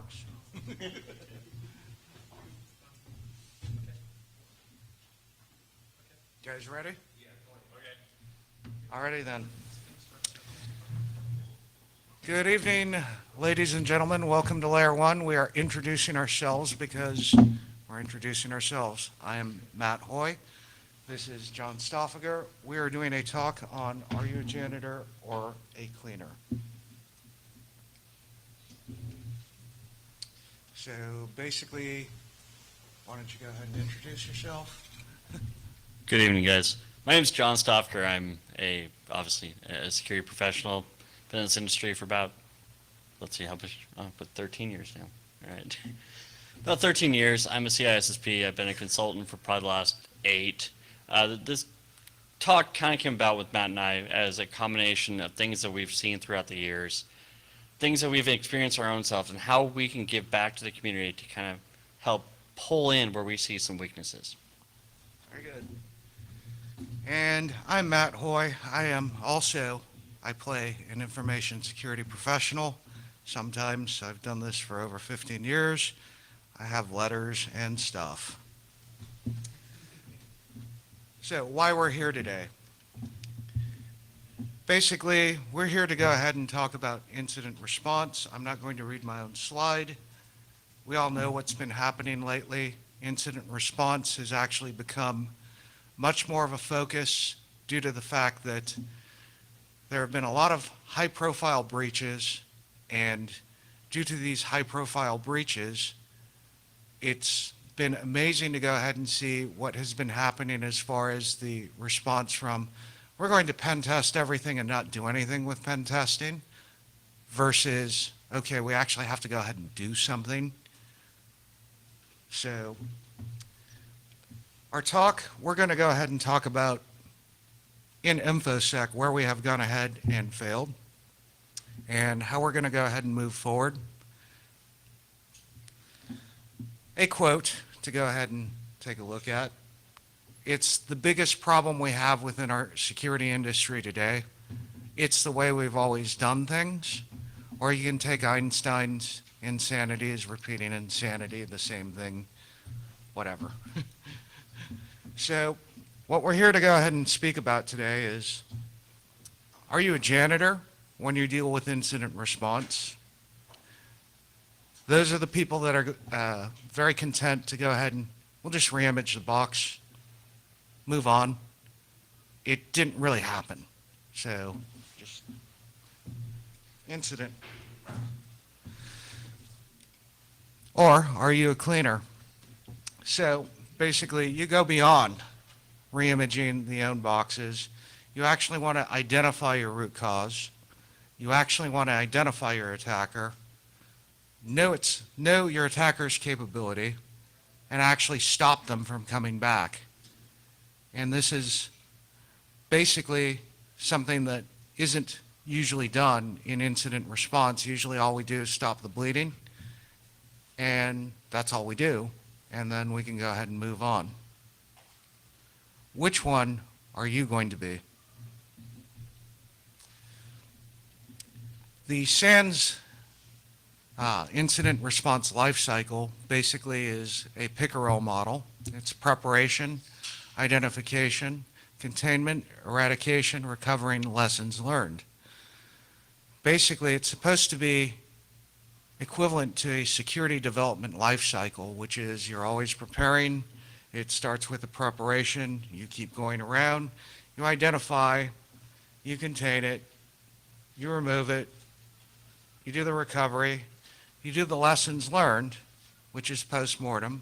works. You guys ready? Alrighty then. Good evening, ladies and gentlemen. Welcome to LayerOne. We are introducing ourselves because we're introducing ourselves. I am Matt Hoy. This is John Stoffager. We are doing a talk on are you a janitor or a cleaner? So basically, why don't you go ahead and introduce yourself? Good evening, guys. My name is John Stofker. I'm obviously a security professional. Been in this industry for about, let's see, but 13 years now. All right. About 13 years. I'm a CISSP. I've been a consultant for probably the last 8. This talk kind of came about with Matt and I as a combination of things that we've seen throughout the years, things that we've experienced our own selves, and how we can give back to the community to kind of help pull in where we see some weaknesses. Very good. And I'm Matt Hoy. I play an information security professional. Sometimes I've done this for over 15 years. I have letters and stuff. So why we're here today. Basically, we're here to go ahead and talk about incident response. I'm not going to read my own slide. We all know what's been happening lately. Incident response has actually become much more of a focus due to the fact that there have been a lot of high-profile breaches, and due to these high-profile breaches, it's been amazing to go ahead and see what has been happening as far as the response from we're going to pen test everything and not do anything with pen testing versus, okay, we actually have to go ahead and do something. So our talk, we're going to go ahead and talk about in InfoSec where we have gone ahead and failed and how we're going to go ahead and move forward. A quote to go ahead and take a look at. It's the biggest problem we have within our security industry today. It's the way we've always done things. Or you can take Einstein's insanity is repeating insanity, the same thing, whatever. So what we're here to go ahead and speak about today is, are you a janitor when you deal with incident response? Those are the people that are very content to go ahead and we'll just re-image the box, move on. It didn't really happen. So just incident. Or are you a cleaner? So basically you go beyond re-imaging the own boxes. You actually want to identify your root cause. You actually want to identify your attacker. Know your attacker's capability and actually stop them from coming back. And this is basically something that isn't usually done in incident response. Usually all we do is stop the bleeding, and that's all we do, and then we can go ahead and move on. Which one are you going to be? The SANS incident response life cycle basically is a pick-and-roll model. It's preparation, identification, containment, eradication, recovering, lessons learned. Basically, it's supposed to be equivalent to a security development life cycle, which is you're always preparing. It starts with the preparation. You keep going around. You identify, you contain it, you remove it, you do the recovery, you do the lessons learned, which is post-mortem,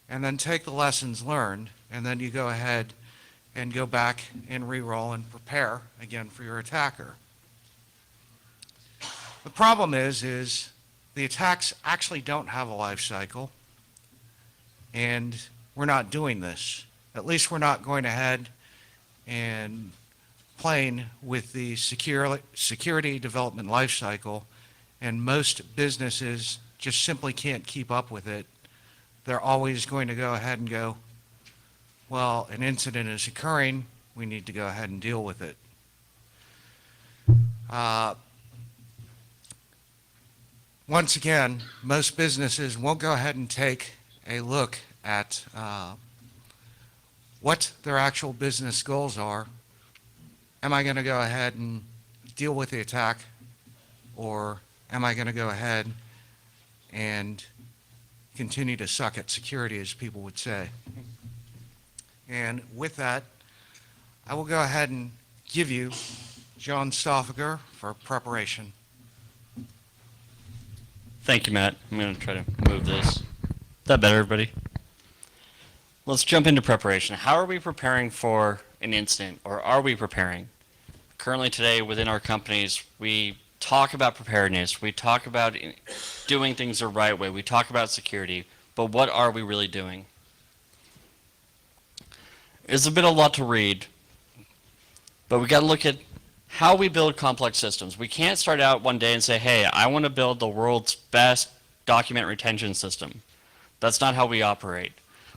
and then take the lessons learned, and then you go ahead and go back and re-roll and prepare again for your attacker. The problem is the attacks actually don't have a life cycle, and we're not doing this. At least we're not going ahead and playing with the security development life cycle, and most businesses just simply can't keep up with it. They're always going to go ahead and go, well, an incident is occurring, we need to go ahead and deal with it. once again, most businesses won't go ahead and take a look at what their actual business goals are. Am I going to go ahead and deal with the attack, or am I going to go ahead and continue to suck at security, as people would say? And with that, I will go ahead and give you John Stoffaker for preparation. Thank you, Matt. I'm going to try to move this. Is that better, everybody? Let's jump into preparation. How are we preparing for an incident, or are we preparing? Currently today within our companies, we talk about preparedness. We talk about doing things the right way. We talk about security, but what are we really doing? It's a lot to read, but we got to look at how we build complex systems. We can't start out one day and say, hey, I want to build the world's best document retention system. That's not how we operate.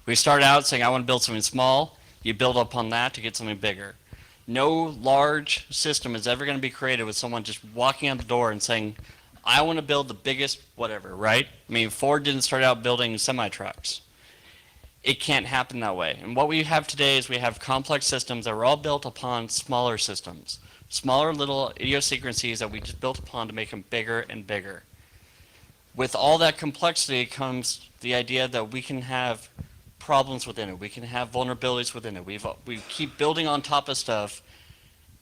We start out saying, I want to build something small. You build upon that to get something bigger. No large system is ever going to be created with someone just walking out the door and saying, I want to build the biggest whatever, right? I mean, Ford didn't start out building semi-trucks. It can't happen that way. And what we have today is we have complex systems that are all built upon smaller systems. Smaller little idiosyncrasies that we just built upon to make them bigger and bigger. With all that complexity comes the idea that we can have problems within it. We can have vulnerabilities within it. We keep building on top of stuff,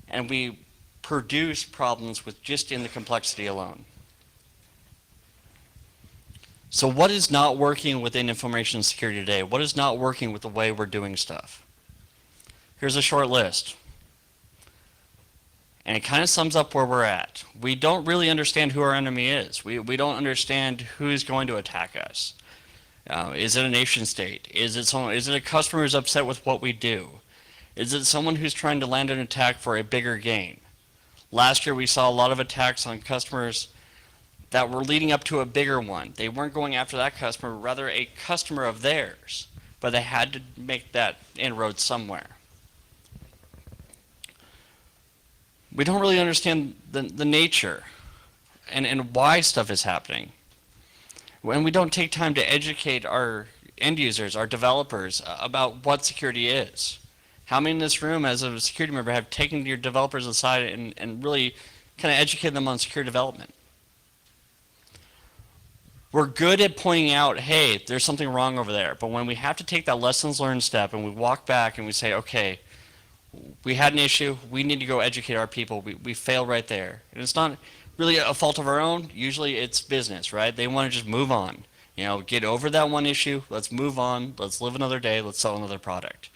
and we produce problems with just in the complexity alone. So what is not working within information security today? What is not working with the way we're doing stuff? Here's a short list. And it kind of sums up where we're at. We don't really understand who our enemy is. We don't understand who's going to attack us. Is it a nation state? Is it a customer who's upset with what we do? Is it someone who's trying to land an attack for a bigger gain? Last year we saw a lot of attacks on customers that were leading up to a bigger one. They weren't going after that customer, rather a customer of theirs, but they had to make that inroad somewhere. We don't really understand the nature and why stuff is happening. When we don't take time to educate our end users, our developers, about what security is. How many in this room as a security member have taken your developers aside and really kind of educated them on secure development? We're good at pointing out, hey, there's something wrong over there. But when we have to take that lessons learned step and we walk back and we say, okay, we had an issue, we need to go educate our people, we fail right there. And it's not really a fault of our own. Usually it's business, right? They want to just move on. You know, get over that one issue, let's move on, let's live another day, let's sell another product.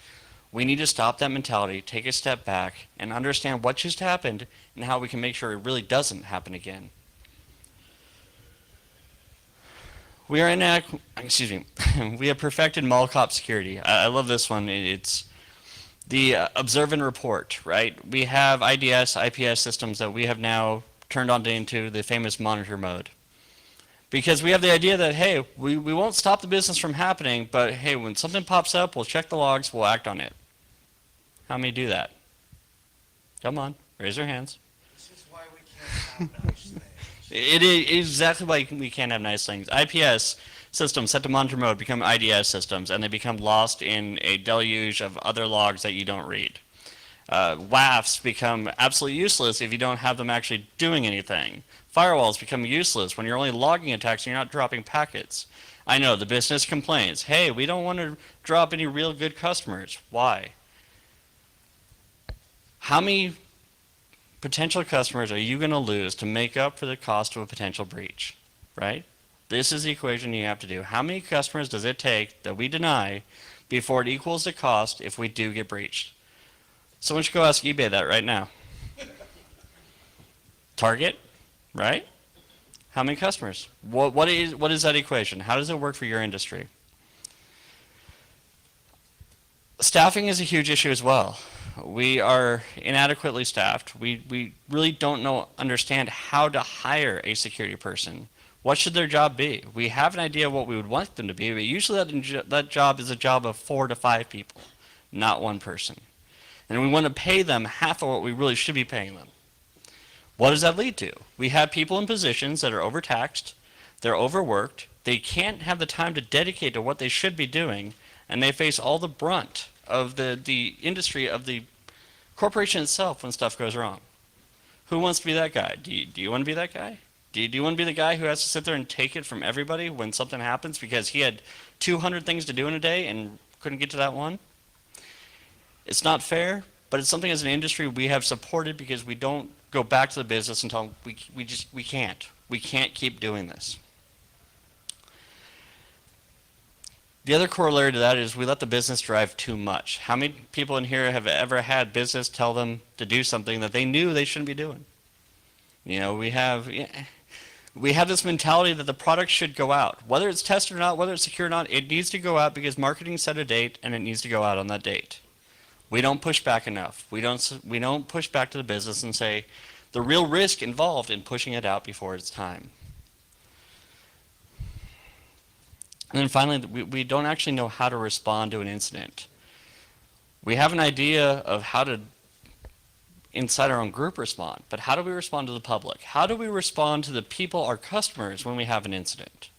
We need to stop that mentality, take a step back, and understand what just happened and how we can make sure it really doesn't happen again. We are we have perfected MALCOP security. I love this one. It's the observe and report, right? We have IDS, IPS systems that we have now turned on into the famous monitor mode. Because we have the idea that, hey, we won't stop the business from happening, but hey, when something pops up, we'll check the logs, we'll act on it. How many do that? Come on, raise your hands. This is why we can't have nice things. It is exactly why we can't have nice things. IPS systems set to monitor mode become IDS systems, and they become lost in a deluge of other logs that you don't read. WAFs become absolutely useless if you don't have them actually doing anything. Firewalls become useless when you're only logging attacks and you're not dropping packets. I know the business complains, hey, we don't want to drop any real good customers. Why? How many potential customers are you going to lose to make up for the cost of a potential breach, right? This is the equation you have to do. How many customers does it take that we deny before it equals the cost if we do get breached? Someone should go ask eBay that right now. Target, right? How many customers? What is that equation? How does it work for your industry? Staffing is a huge issue as well. We are inadequately staffed. We really don't understand how to hire a security person. What should their job be? We have an idea of what we would want them to be, but usually that job is a job of 4 to 5 people, not one person. And we want to pay them half of what we really should be paying them. What does that lead to? We have people in positions that are overtaxed. they're overworked, they can't have the time to dedicate to what they should be doing, and they face all the brunt of the industry, of the corporation itself when stuff goes wrong. Who wants to be that guy? Do you want to be that guy? Do you want to be the guy who has to sit there and take it from everybody when something happens because he had 200 things to do in a day and couldn't get to that one? It's not fair, but it's something as an industry we have supported because we don't go back to the business until we can't. We can't keep doing this. The other corollary to that is we let the business drive too much. How many people in here have ever had business tell them to do something that they knew they shouldn't be doing? You know, we have this mentality that the product should go out. Whether it's tested or not, whether it's secure or not, it needs to go out because marketing set a date and it needs to go out on that date. We don't push back enough. We don't push back to the business and say the real risk involved in pushing it out before it's time. And then finally, we don't actually know how to respond to an incident. We have an idea of how to, inside our own group, respond, but how do we respond to the public? How do we respond to the people, our customers, when we have an incident?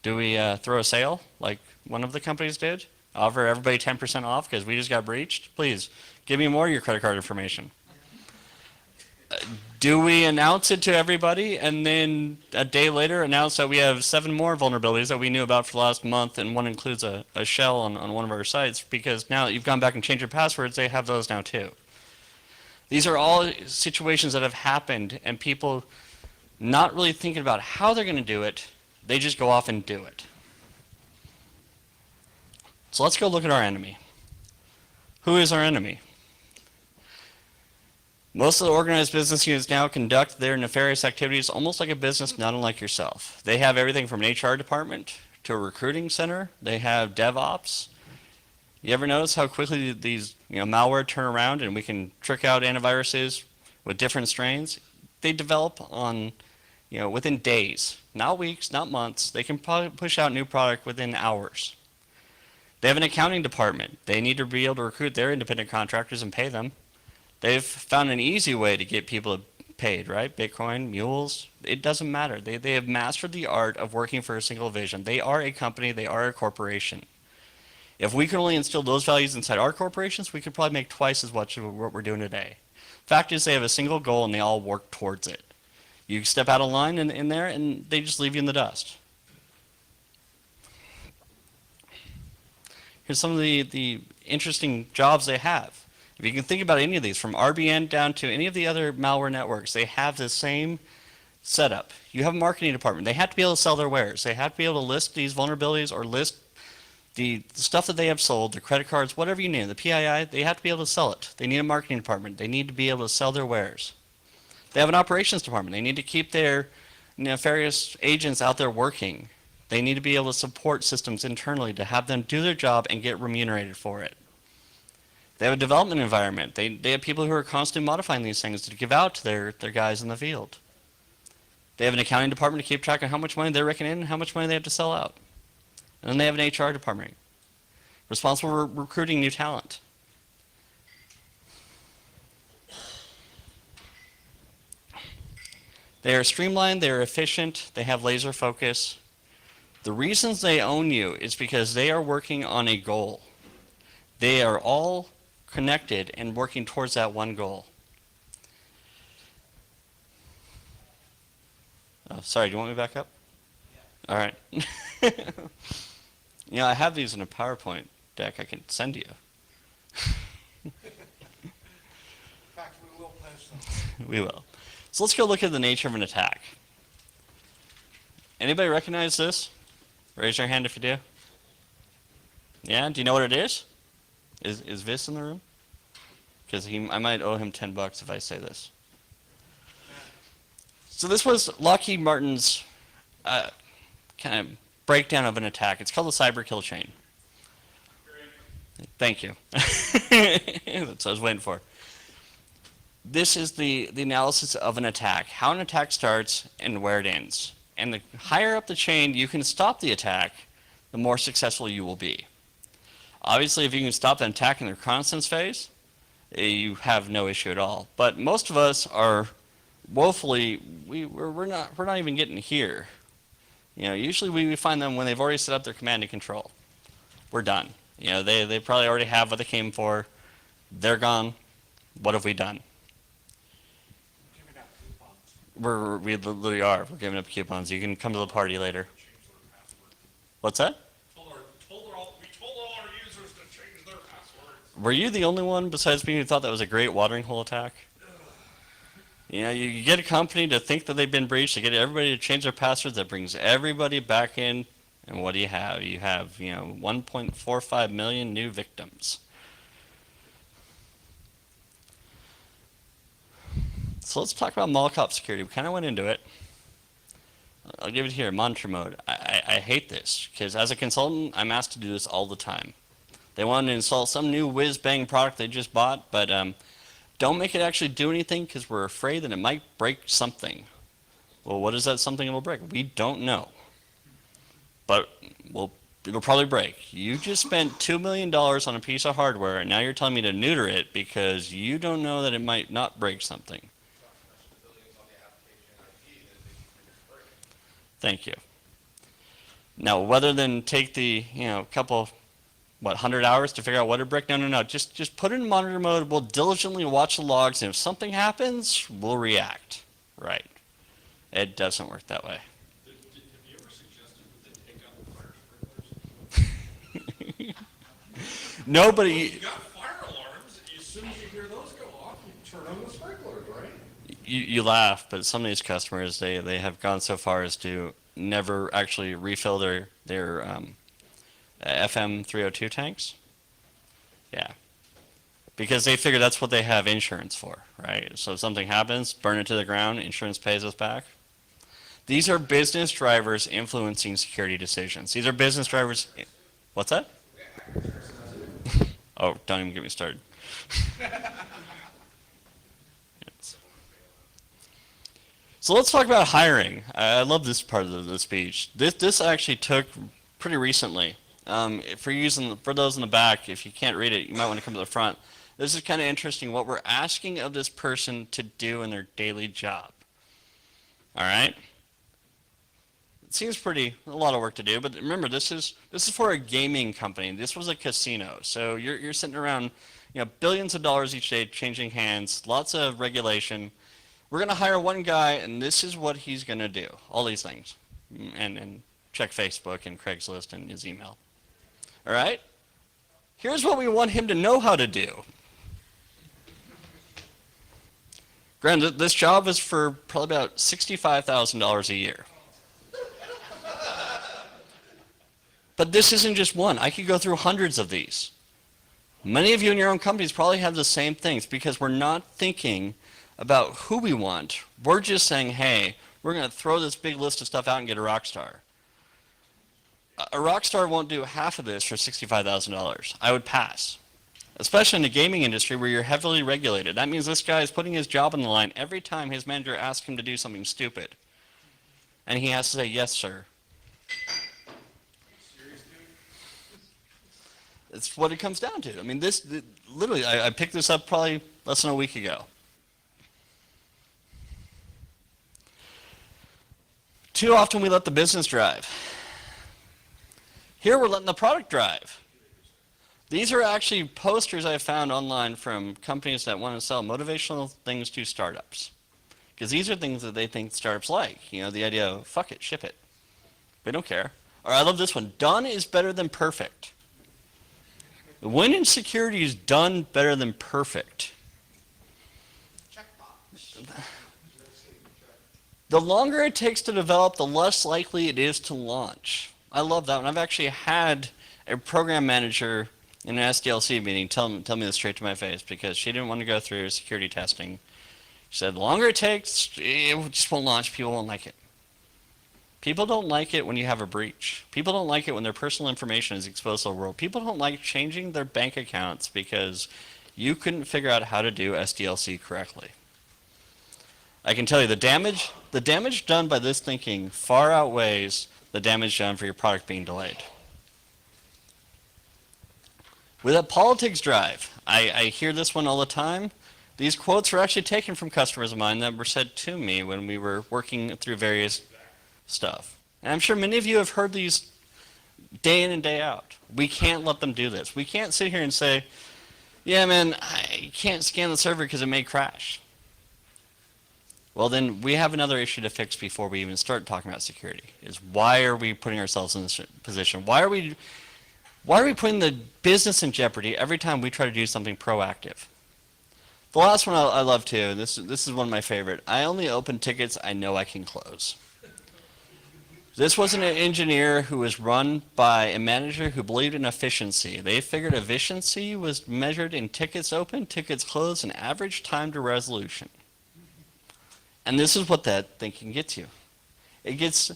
Do we throw a sale like one of the companies did? Offer everybody 10% off because we just got breached? Please, give me more of your credit card information. Do we announce it to everybody and then a day later announce that we have 7 more vulnerabilities that we knew about for the last month, and one includes a shell on one of our sites, because now that you've gone back and changed your passwords, they have those now too. These are all situations that have happened, and people not really thinking about how they're going to do it, they just go off and do it. So let's go look at our enemy. Who is our enemy? Most of the organized business units now conduct their nefarious activities almost like a business, not unlike yourself. They have everything from an HR department to a recruiting center. They have DevOps. You ever notice how quickly these malware turn around and we can trick out antiviruses with different strains? They develop on, within days, not weeks, not months. They can probably push out new product within hours. They have an accounting department. They need to be able to recruit their independent contractors and pay them. They've found an easy way to get people paid, right? Bitcoin, mules, it doesn't matter. They have mastered the art of working for a single vision. They are a company, they are a corporation. If we could only instill those values inside our corporations, we could probably make twice as much of what we're doing today. Fact is, they have a single goal and they all work towards it. You step out of line in there and they just leave you in the dust. Here's some of the interesting jobs they have. If you can think about any of these, from RBN down to any of the other malware networks, they have the same setup. You have a marketing department. They have to be able to sell their wares. They have to be able to list these vulnerabilities or list the stuff that they have sold, the credit cards, whatever you name, the PII, they have to be able to sell it. They need a marketing department. They need to be able to sell their wares. They have an operations department. They need to keep their nefarious agents out there working. They need to be able to support systems internally to have them do their job and get remunerated for it. They have a development environment. They have people who are constantly modifying these things to give out to their guys in the field. They have an accounting department to keep track of how much money they're raking in and how much money they have to sell out. And then they have an HR department responsible for recruiting new talent. They are streamlined, they are efficient, they have laser focus. The reasons they own you is because they are working on a goal. They are all connected and working towards that one goal. Oh, sorry, do you want me back up? Yeah. All right. I have these in a PowerPoint deck I can send you. In fact, we will post them. We will. So let's go look at the nature of an attack. Anybody recognize this? Raise your hand if you do. Yeah, do you know what it is? Is Vis in the room? Because I might owe him $10 if I say this. So this was Lockheed Martin's kind of breakdown of an attack. It's called the cyber kill chain. Thank you. That's what I was waiting for. This is the analysis of an attack, how an attack starts and where it ends. And the higher up the chain you can stop the attack, the more successful you will be. Obviously, if you can stop an attack in the reconnaissance phase, you have no issue at all. But most of us are woefully, we're not even getting here. Usually we find them when they've already set up their command and control. We're done. They probably already have what they came for. They're gone. What have we done? We literally are. We're giving up coupons. You can come to the party later. What's that? We told all our users to change their passwords. Were you the only one besides me who thought that was a great watering hole attack? You get a company to think that they've been breached, to get everybody to change their passwords, that brings everybody back in, and what do you have? You have, 1.45 million new victims. So let's talk about Molotov security. We kind of went into it. I'll give it here, monitor mode. I hate this, because as a consultant, I'm asked to do this all the time. They want to install some new whiz-bang product they just bought, but don't make it actually do anything because we're afraid that it might break something. Well, what is that something it'll break? We don't know. But it'll probably break. You just spent $2 million on a piece of hardware, and now you're telling me to neuter it because you don't know that it might not break something. Thank you. Now, rather than take the couple 100 hours to figure out what to break? No. Just put it in monitor mode. We'll diligently watch the logs, and if something happens, we'll react. Right. It doesn't work that way. Have you ever suggested that they take out the fire sprinklers? Nobody. You got fire alarms. As soon as you hear those go off, you turn on the sprinklers, right? You laugh, but some of these customers, they have gone so far as to never actually refill their FM 302 tanks. Yeah. Because they figure that's what they have insurance for, right? So if something happens, burn it to the ground, insurance pays us back. These are business drivers influencing security decisions. These are business drivers. What's that? Oh, don't even get me started. Yes. So let's talk about hiring. I love this part of the speech. This actually took pretty recently. For those in the back, if you can't read it, you might want to come to the front. This is kind of interesting what we're asking of this person to do in their daily job. All right? It seems a lot of work to do, but remember, this is for a gaming company. This was a casino. So you're sitting around, billions of dollars each day changing hands, lots of regulation. We're going to hire one guy, and this is what he's going to do. All these things. And check Facebook and Craigslist and his email. All right? Here's what we want him to know how to do. Granted, this job is for probably about $65,000 a year. But this isn't just one. I could go through hundreds of these. Many of you in your own companies probably have the same things because we're not thinking about who we want. We're just saying, hey, we're going to throw this big list of stuff out and get a rock star. A rock star won't do half of this for $65,000. I would pass. Especially in the gaming industry where you're heavily regulated. That means this guy is putting his job on the line every time his manager asks him to do something stupid. And he has to say, yes, sir. It's what it comes down to. I mean, literally, I picked this up probably less than a week ago. Too often we let the business drive. Here we're letting the product drive. These are actually posters I found online from companies that want to sell motivational things to startups. Because these are things that they think startups like. The idea of, fuck it, ship it. We don't care. Or I love this one. Done is better than perfect. When in security is done better than perfect. The longer it takes to develop, the less likely it is to launch. I love that one. I've actually had a program manager in an SDLC meeting tell me this straight to my face because she didn't want to go through security testing. She said, the longer it takes, it just won't launch. People won't like it. People don't like it when you have a breach. People don't like it when their personal information is exposed to the world. People don't like changing their bank accounts because you couldn't figure out how to do SDLC correctly. I can tell you the damage done by this thinking far outweighs the damage done for your product being delayed. With a politics drive, I hear this one all the time. These quotes are actually taken from customers of mine that were said to me when we were working through various stuff. And I'm sure many of you have heard these day in and day out. We can't let them do this. We can't sit here and say, yeah, man, I can't scan the server because it may crash. Well, then we have another issue to fix before we even start talking about security, is why are we putting ourselves in this position? Why are we putting the business in jeopardy every time we try to do something proactive? The last one I love too, and this is one of my favorite. I only open tickets I know I can close. This was an engineer who was run by a manager who believed in efficiency. They figured efficiency was measured in tickets open, tickets closed, and average time to resolution. And this is what that thinking gets you. It gets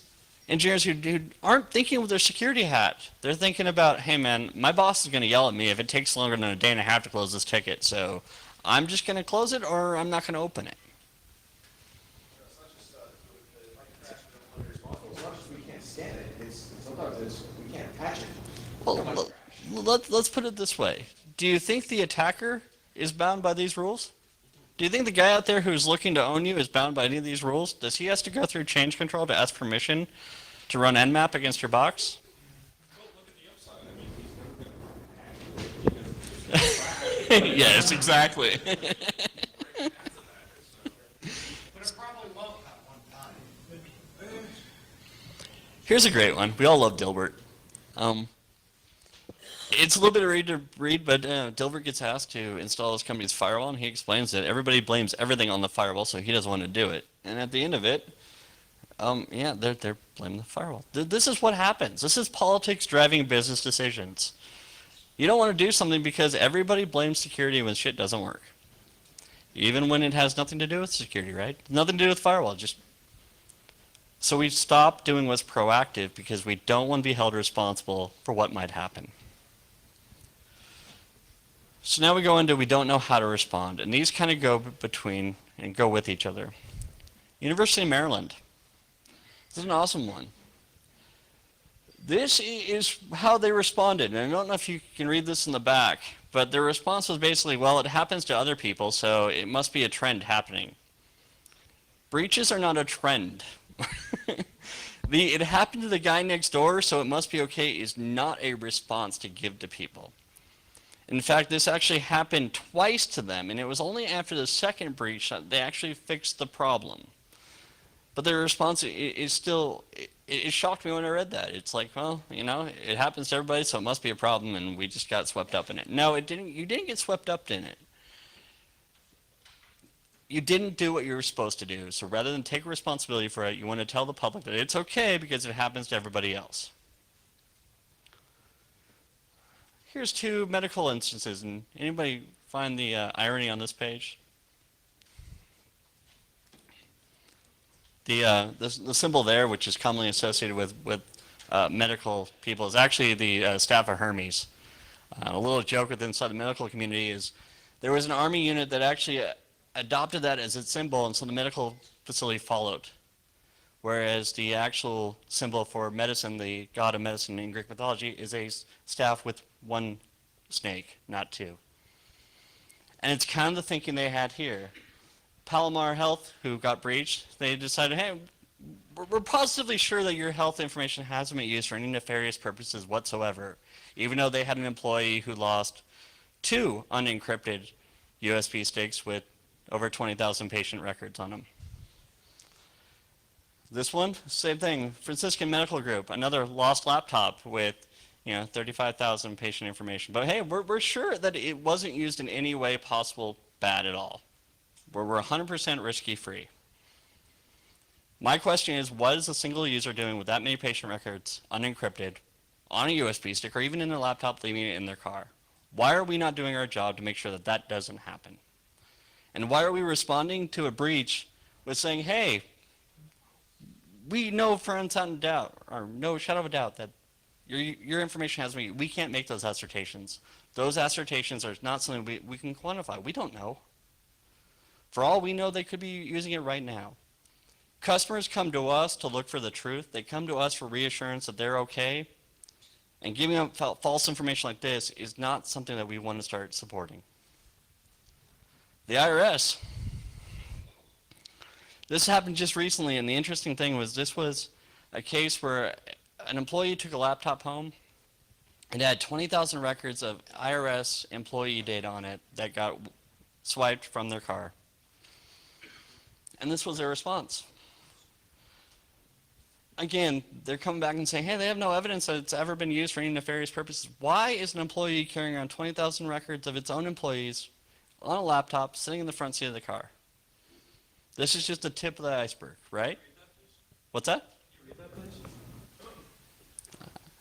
engineers who aren't thinking with their security hat. They're thinking about, hey man, my boss is going to yell at me if it takes longer than a day and a half to close this ticket, so I'm just going to close it or I'm not going to open it. It's not just like crash we don't want to be responsible. It's not just we can't scan it. Sometimes we can't patch it. Well, let's put it this way. Do you think the attacker is bound by these rules? Do you think the guy out there who's looking to own you is bound by any of these rules? Does he have to go through change control to ask permission to run Nmap against your box? Well, look at the upside. I mean, he's never going to Yes, exactly. But it probably won't at one time. Here's a great one. We all love Dilbert. It's a little bit of read, but Dilbert gets asked to install his company's firewall, and he explains that everybody blames everything on the firewall, so he doesn't want to do it. And at the end of it, yeah, they're blaming the firewall. This is what happens. This is politics driving business decisions. You don't want to do something because everybody blames security when shit doesn't work. Even when it has nothing to do with security, right? Nothing to do with firewall. So we stop doing what's proactive because we don't want to be held responsible for what might happen. So now we go into we don't know how to respond, and these kind of go between and go with each other. University of Maryland. This is an awesome one. This is how they responded, and I don't know if you can read this in the back, but their response was basically, well, it happens to other people, so it must be a trend happening. Breaches are not a trend. It happened to the guy next door, so it must be okay is not a response to give to people. In fact, this actually happened twice to them, and it was only after the second breach that they actually fixed the problem. But their response is still, it shocked me when I read that. It's like, well, you know, it happens to everybody, so it must be a problem, and we just got swept up in it. No, it didn't. You didn't get swept up in it. You didn't do what you were supposed to do. So rather than take responsibility for it, you want to tell the public that it's okay because it happens to everybody else. Here's two medical instances, and anybody find the irony on this page? The symbol there, which is commonly associated with medical people, is actually the staff of Hermes. A little joke inside the medical community is there was an army unit that actually adopted that as its symbol, and so the medical facility followed. Whereas the actual symbol for medicine, the god of medicine in Greek mythology, is a staff with one snake, not two. And it's kind of the thinking they had here. Palomar Health, who got breached, they decided, hey, we're positively sure that your health information hasn't been used for any nefarious purposes whatsoever, even though they had an employee who lost 2 unencrypted USB sticks with over 20,000 patient records on them. This one, same thing. Franciscan Medical Group, another lost laptop with 35,000 patient information. But hey, we're sure that it wasn't used in any way possible bad at all. We're 100% risky free. My question is, what is a single user doing with that many patient records unencrypted on a USB stick or even in their laptop, leaving it in their car? Why are we not doing our job to make sure that that doesn't happen? And why are we responding to a breach with saying, hey, we know for uncertain doubt, or no shadow of a doubt, that your information has me. We can't make those assertions. Those assertions are not something we can quantify. We don't know. For all we know, they could be using it right now. Customers come to us to look for the truth. They come to us for reassurance that they're okay. And giving them false information like this is not something that we want to start supporting. The IRS. This happened just recently, and the interesting thing was this was a case where an employee took a laptop home and had 20,000 records of IRS employee data on it that got swiped from their car. And this was their response. Again, they're coming back and saying, hey, they have no evidence that it's ever been used for any nefarious purposes. Why is an employee carrying around 20,000 records of its own employees on a laptop sitting in the front seat of the car? This is just the tip of the iceberg, right? What's that?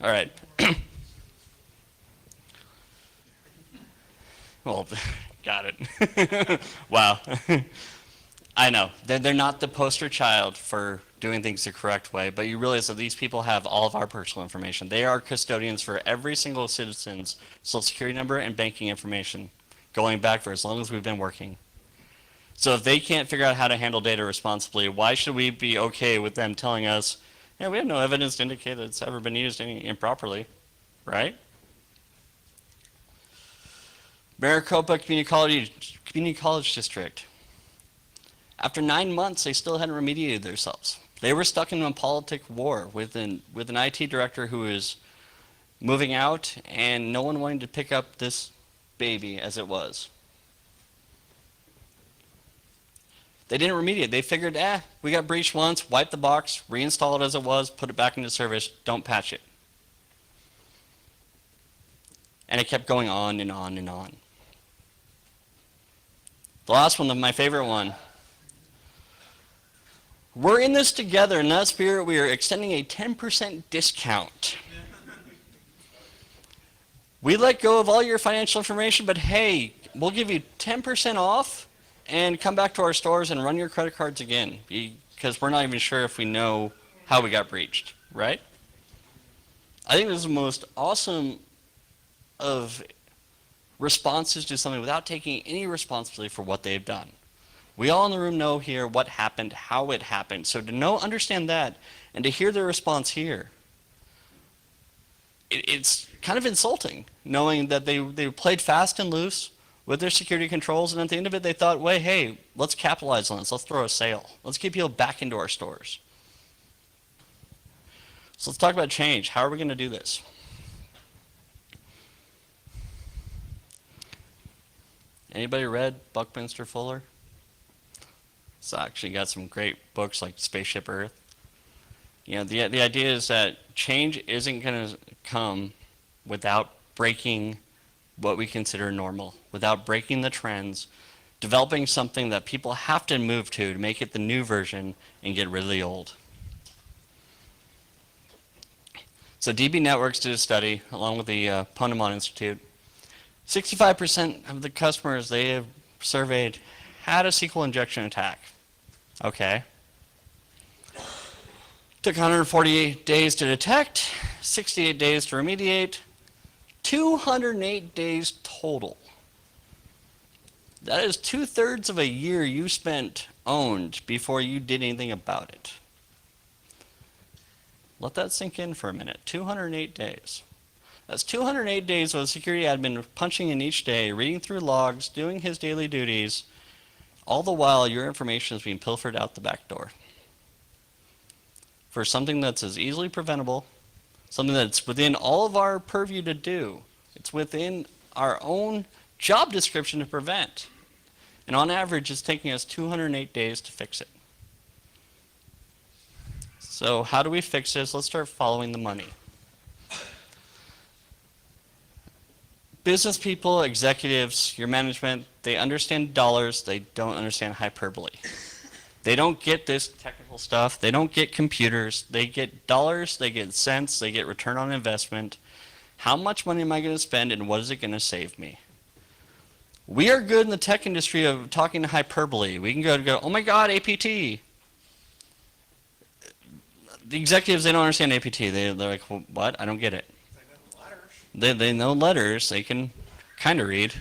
All right. Well, got it. Wow. I know. They're not the poster child for doing things the correct way, but you realize that these people have all of our personal information. They are custodians for every single citizen's social security number and banking information going back for as long as we've been working. So if they can't figure out how to handle data responsibly, why should we be okay with them telling us, yeah, we have no evidence to indicate that it's ever been used any improperly, right? Maricopa Community College District. After 9 months, they still hadn't remediated themselves. They were stuck in a politic war with an IT director who was moving out and no one wanted to pick up this baby as it was. They didn't remediate. They figured, we got breached once, wipe the box, reinstall it as it was, put it back into service, don't patch it. And it kept going on and on and on. The last one, my favorite one. We're in this together. In that spirit, we are extending a 10% discount. We let go of all your financial information, but hey, we'll give you 10% off and come back to our stores and run your credit cards again, because we're not even sure if we know how we got breached, right? I think this is the most awesome of responses to something without taking any responsibility for what they've done. We all in the room know here what happened, how it happened. So to understand that, and to hear their response here, it's kind of insulting, knowing that they played fast and loose with their security controls, and at the end of it, they thought, wait, hey, let's capitalize on this. Let's throw a sale. Let's get people back into our stores. So let's talk about change. How are we going to do this? Anybody read Buckminster Fuller? It's actually got some great books like Spaceship Earth. You know, the idea is that change isn't going to come without breaking what we consider normal, without breaking the trends, developing something that people have to move to make it the new version and get rid of the old. So DB Networks did a study along with the Ponemon Institute. 65% of the customers they have surveyed had a SQL injection attack. Okay. Took 148 days to detect, 68 days to remediate, 208 days total. That is 2/3 of a year you spent owned before you did anything about it. Let that sink in for a minute. 208 days. That's 208 days of a security admin punching in each day, reading through logs, doing his daily duties, all the while your information is being pilfered out the back door. For something that's as easily preventable, something that's within all of our purview to do. It's within our own job description to prevent. And on average, it's taking us 208 days to fix it. So how do we fix this? Let's start following the money. Business people, executives, your management, they understand dollars, they don't understand hyperbole. They don't get this technical stuff, they don't get computers, they get dollars, they get cents, they get return on investment. How much money am I going to spend and what is it going to save me? We are good in the tech industry of talking to hyperbole. We can go, oh my God, APT. The executives, they don't understand APT. They're like, well, what? I don't get it. They know letters, they can kind of read,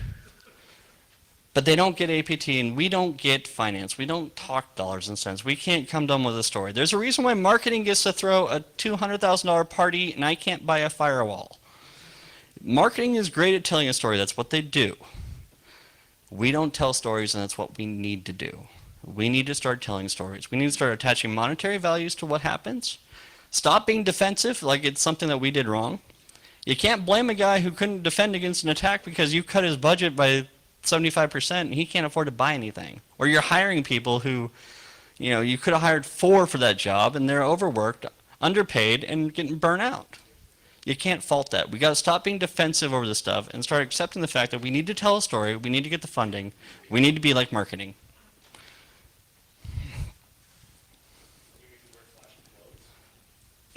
but they don't get APT, and we don't get finance. We don't talk dollars and cents. We can't come done with a story. There's a reason why marketing gets to throw a $200,000 party, and I can't buy a firewall. Marketing is great at telling a story. That's what they do. We don't tell stories, and that's what we need to do. We need to start telling stories. We need to start attaching monetary values to what happens, Stop being defensive like it's something that we did wrong. You can't blame a guy who couldn't defend against an attack because you cut his budget by 75% and he can't afford to buy anything. Or you're hiring people who, you could have hired 4 for that job and they're overworked, underpaid, and getting burnt out. You can't fault that. We got to stop being defensive over this stuff and start accepting the fact that we need to tell a story, we need to get the funding, we need to be like marketing.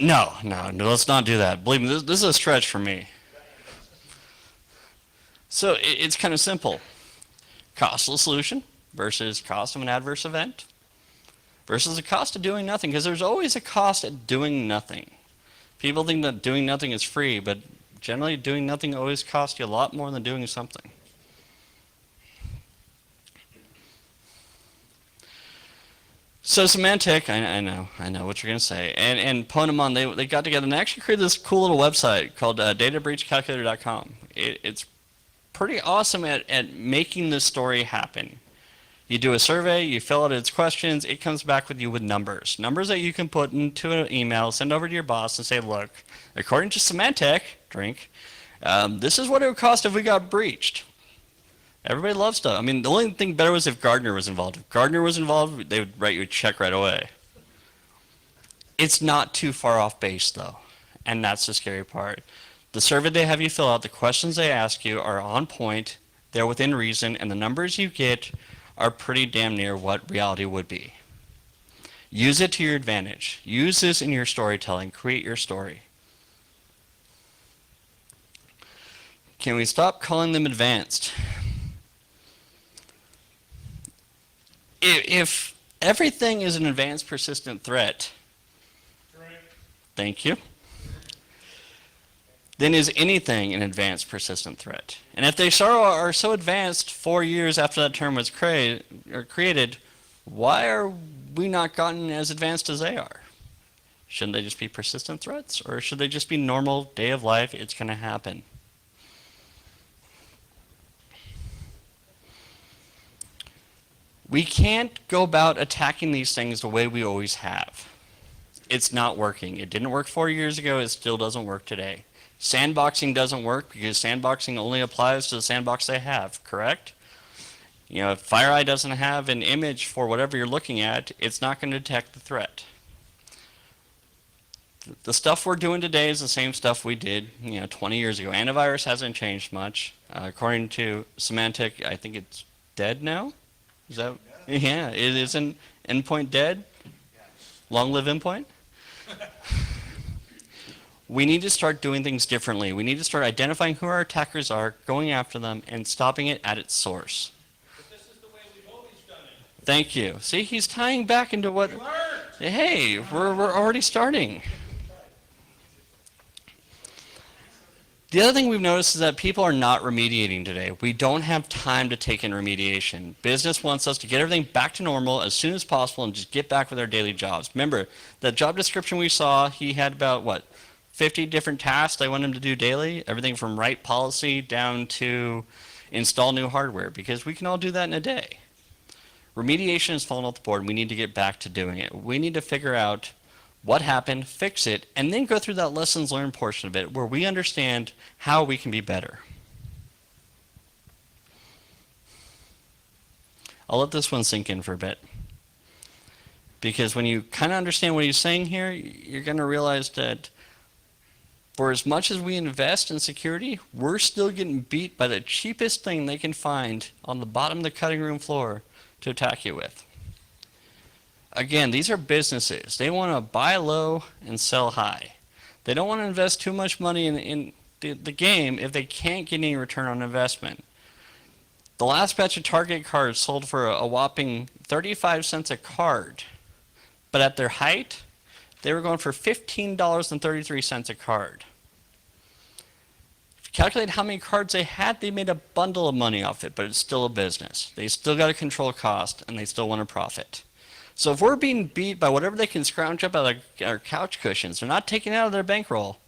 No, let's not do that. Believe me, this is a stretch for me. So it's kind of simple. Cost of the solution versus cost of an adverse event versus the cost of doing nothing, because there's always a cost at doing nothing. People think that doing nothing is free, but generally doing nothing always costs you a lot more than doing something. So Symantec, I know what you're going to say, and Ponemon, they got together and actually created this cool little website called databreachcalculator.com. It's pretty awesome at making this story happen. You do a survey, you fill out its questions, it comes back with you with numbers. Numbers that you can put into an email, send over to your boss and say, look, according to Symantec, this is what it would cost if we got breached. Everybody loves stuff. I mean, the only thing better was if Gardner was involved. If Gardner was involved, they would write you a check right away. It's not too far off base, though, and that's the scary part. The survey they have you fill out, the questions they ask you are on point, they're within reason, and the numbers you get are pretty damn near what reality would be. Use it to your advantage. Use this in your storytelling. Create your story. Can we stop calling them advanced? If everything is an advanced persistent threat, thank you, then is anything an advanced persistent threat? And if they are so advanced 4 years after that term was created, why are we not gotten as advanced as they are? Shouldn't they just be persistent threats? Or should they just be normal day of life? It's going to happen. We can't go about attacking these things the way we always have. It's not working. It didn't work 4 years ago. It still doesn't work today. Sandboxing doesn't work because sandboxing only applies to the sandbox they have, correct? If FireEye doesn't have an image for whatever you're looking at, it's not going to detect the threat. The stuff we're doing today is the same stuff we did 20 years ago. Antivirus hasn't changed much. According to Symantec, I think it's dead now. Is that? Yeah, it isn't endpoint dead? Long live endpoint? We need to start doing things differently. We need to start identifying who our attackers are, going after them, and stopping it at its source. But this is the way we've always done it. Thank you. See, he's tying back into what... Hey, we're already starting. The other thing we've noticed is that people are not remediating today. We don't have time to take in remediation. Business wants us to get everything back to normal as soon as possible and just get back with our daily jobs. Remember, the job description we saw, he had about, 50 different tasks they want him to do daily? Everything from write policy down to install new hardware, because we can all do that in a day. Remediation has fallen off the board, and we need to get back to doing it. We need to figure out what happened, fix it, and then go through that lessons learned portion of it where we understand how we can be better. I'll let this one sink in for a bit. Because when you kind of understand what he's saying here, you're going to realize that for as much as we invest in security, we're still getting beat by the cheapest thing they can find on the bottom of the cutting room floor to attack you with. Again, these are businesses. They want to buy low and sell high. They don't want to invest too much money in the game if they can't get any return on investment. The last batch of Target cards sold for a whopping 35 cents a card, but at their height, they were going for $15.33 a card. If you calculate how many cards they had, they made a bundle of money off it, but it's still a business. They still got to control cost, and they still want to profit. So if we're being beat by whatever they can scrounge up out of our couch cushions, they're not taking it out of their bankroll.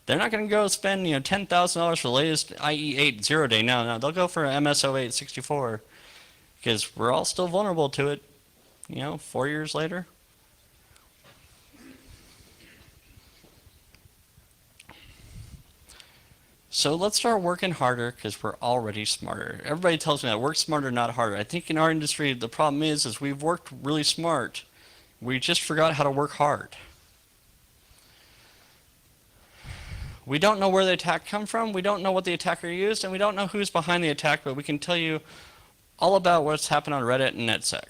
They're not going to go spend $10,000 for the latest IE8 0 day. No, they'll go for an MS08 64 because we're all still vulnerable to it. 4 years later. So let's start working harder because we're already smarter. Everybody tells me that work smarter, not harder. I think in our industry, the problem is we've worked really smart. We just forgot how to work hard. We don't know where the attack come from. We don't know what the attacker used, and we don't know who's behind the attack, but we can tell you all about what's happened on Reddit and NetSec.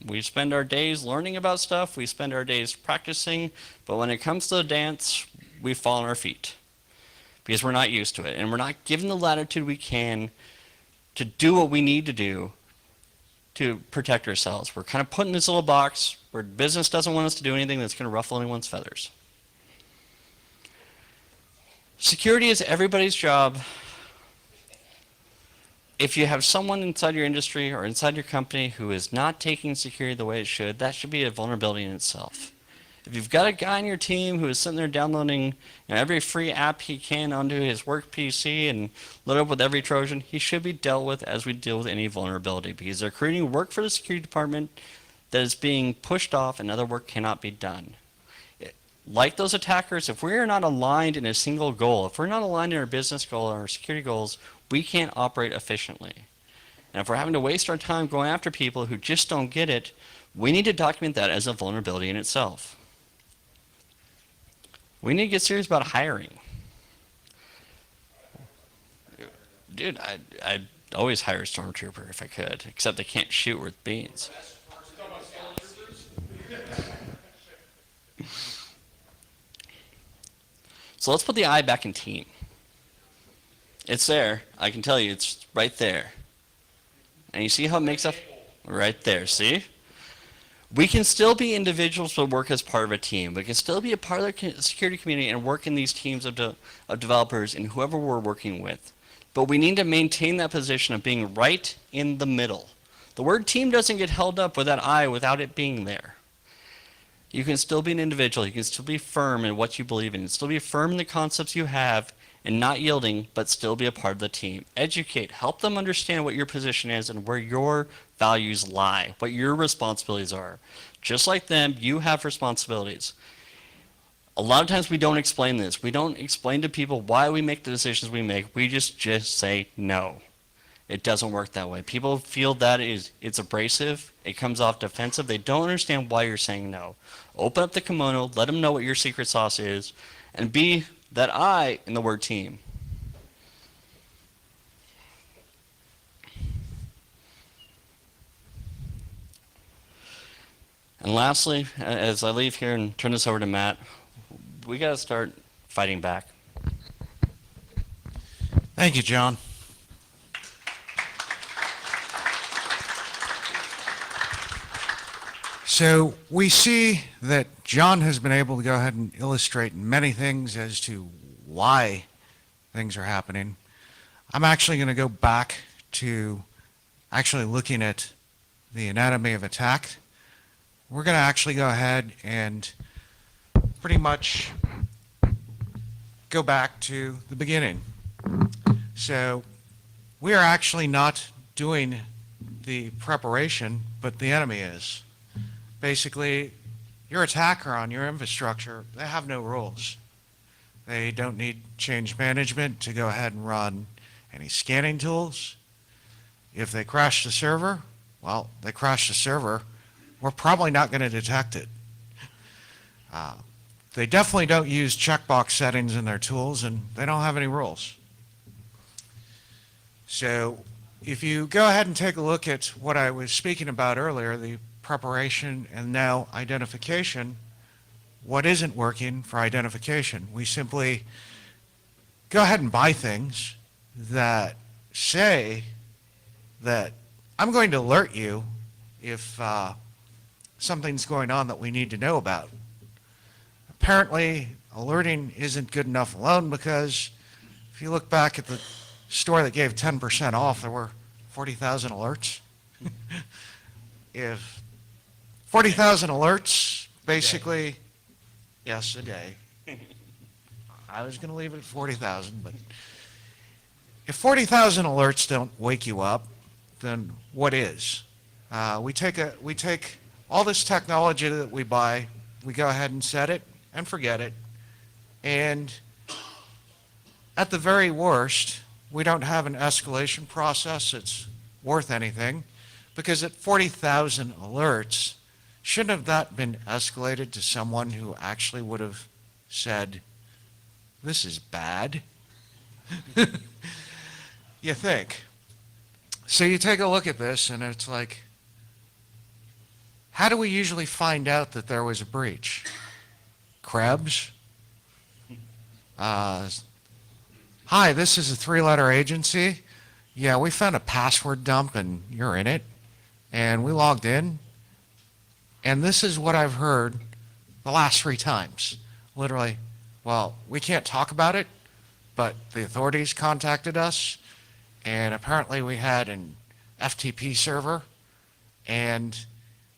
We spend our days learning about stuff. We spend our days practicing, but when it comes to the dance, we fall on our feet because we're not used to it, and we're not given the latitude we can to do what we need to do to protect ourselves. We're kind of put in this little box where business doesn't want us to do anything that's going to ruffle anyone's feathers. Security is everybody's job. If you have someone inside your industry or inside your company who is not taking security the way it should, that should be a vulnerability in itself. If you've got a guy on your team who is sitting there downloading every free app he can onto his work PC and load up with every Trojan, he should be dealt with as we deal with any vulnerability because they're creating work for the security department that is being pushed off and other work cannot be done. Like those attackers, if we're not aligned in a single goal, if we're not aligned in our business goal or our security goals, we can't operate efficiently. And if we're having to waste our time going after people who just don't get it, we need to document that as a vulnerability in itself. We need to get serious about hiring. Dude, I'd always hire a stormtrooper if I could, except they can't shoot worth beans. So let's put the I back in team. It's there. I can tell you, it's right there. And you see how it makes up? Right there, see? We can still be individuals but work as part of a team. We can still be a part of the security community and work in these teams of developers and whoever we're working with. But we need to maintain that position of being right in the middle. The word team doesn't get held up with that I without it being there. You can still be an individual. You can still be firm in what you believe in. Still be firm in the concepts you have and not yielding, but still be a part of the team. Educate. Help them understand what your position is and where your values lie, what your responsibilities are. Just like them, you have responsibilities. A lot of times we don't explain this. We don't explain to people why we make the decisions we make. We just say no. It doesn't work that way. People feel that it's abrasive. It comes off defensive. They don't understand why you're saying no. Open up the kimono. Let them know what your secret sauce is. And be that I in the word team. And lastly, as I leave here and turn this over to Matt, we got to start fighting back. Thank you, John. So we see that John has been able to go ahead and illustrate many things as to why things are happening. I'm actually going to go back to actually looking at the anatomy of attack. We're going to actually go ahead and pretty much go back to the beginning. So we are actually not doing the preparation, but the enemy is. Basically, your attacker on your infrastructure, they have no rules. They don't need change management to go ahead and run any scanning tools. If they crash the server, well, they crash the server. We're probably not going to detect it. They definitely don't use checkbox settings in their tools, and they don't have any rules. So if you go ahead and take a look at what I was speaking about earlier, the preparation and now identification, what isn't working for identification? We simply go ahead and buy things that say that I'm going to alert you if something's going on that we need to know about. Apparently, alerting isn't good enough alone because if you look back at the store that gave 10% off, there were 40,000 alerts. If 40,000 alerts, basically, yes, a day. I was going to leave it at 40,000, but if 40,000 alerts don't wake you up, then what is? We take all this technology that we buy, we go ahead and set it and forget it, and At the very worst, we don't have an escalation process that's worth anything, because at 40,000 alerts, shouldn't have that been escalated to someone who actually would have said, this is bad? You think. So you take a look at this and it's like, how do we usually find out that there was a breach? Krebs? Hi, this is a 3-letter agency. Yeah, we found a password dump and you're in it. And we logged in. And this is what I've heard the last 3 times. Literally, well, we can't talk about it, but the authorities contacted us. And apparently we had an FTP server. And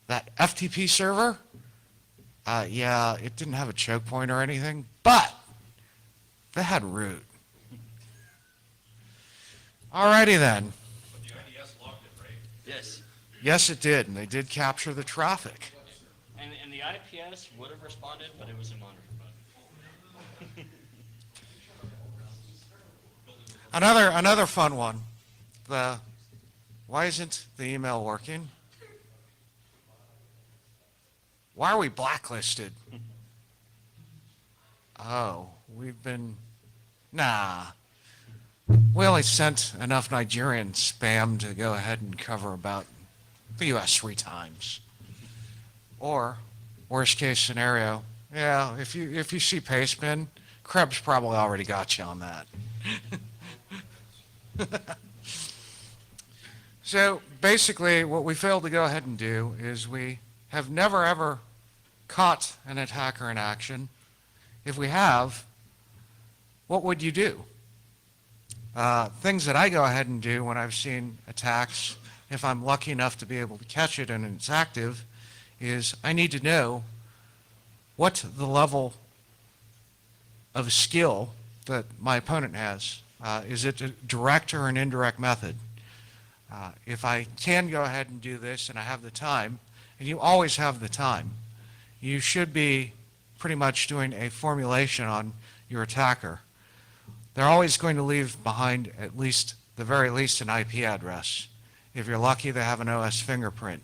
that FTP server, yeah, it didn't have a choke point or anything, but they had root. Alrighty then. But the IDS logged it, right? Yes. Yes, it did, and they did capture the traffic. And the IPS would have responded, but it was a monitor bug. Another fun one. Why isn't the email working? Why are we blacklisted? Oh, nah. We only sent enough Nigerian spam to go ahead and cover about the U.S. 3 times. Or, worst case scenario, yeah, if you see Pastebin, Krebs probably already got you on that. So basically, what we failed to go ahead and do is we have never ever caught an attacker in action. If we have, what would you do? Things that I go ahead and do when I've seen attacks, if I'm lucky enough to be able to catch it and it's active, is I need to know what the level of skill that my opponent has. Is it a direct or an indirect method? If I can go ahead and do this and I have the time, and you always have the time, you should be pretty much doing a formulation on your attacker. They're always going to leave behind at least, the very least, an IP address. If you're lucky, they have an OS fingerprint.